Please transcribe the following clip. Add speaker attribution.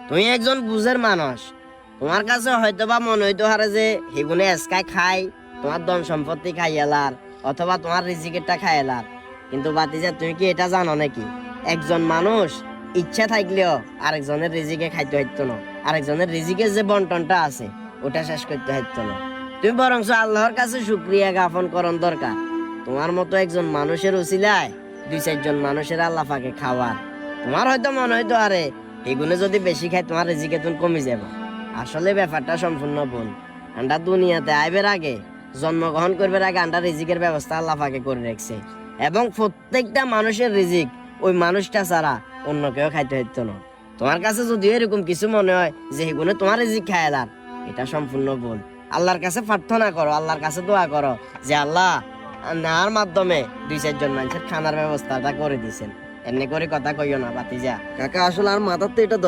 Speaker 1: তুমি একজন বুঝের মানুষ, তোমার কাছে হয়তো বা মনে হইতে পারে যে হেগুনে এসকাই খাই, তোমার ধন সম্পত্তি খাই এলার, অথবা তোমার রিজিকেরটা খাই এলার। কিন্তু বাতিজা, তুমি কি এটা জানো নাকি একজন মানুষ ইচ্ছা থাকলেও আরেকজনের রিজিকে খাইতে হইতো না, আরেকজনের রিজিকের যে বন্টনটা আছে ওটা শেষ করতে হইতো না। তুমি বরঞ্চ আল্লাহর কাছে শুকরিয়া জ্ঞাপন করন দরকার, তোমার মতো একজন মানুষের উসিলায় 2-4 জন মানুষের আল্লাহ পাকে খাওয়ার। তোমার হয়তো মনে হইতো আরে এগুলো যদি বেশি খাই তোমার রিজিকে তুমি কমে যাবে। আসলে ব্যাপারটা সম্পূর্ণ ভুল। আন্ডা দুনিয়াতে আইবের আগে, জন্মগ্রহণ করবার আগে আন্ডা রিজিকের ব্যবস্থা আল্লাহ পাকে করে রাখছে, এবং প্রত্যেকটা মানুষের রিজিক ওই মানুষটা ছাড়া অন্য কেউ খাইতে হইতো না। তোমার কাছে যদি এরকম কিছু মনে হয় যে এগুলো তোমার রিজিক খাইলার, এটা সম্পূর্ণ ভুল। আল্লাহর কাছে প্রার্থনা করো, আল্লাহর কাছে দোয়া করো যে আল্লাহ নেওয়ার মাধ্যমে 2-4 জন মানুষের খানার ব্যবস্থাটা করে দিয়েছেন। এমনি করে কথা কইও না বাতিজা।
Speaker 2: কাকা আসলে আর মাথার তো এটা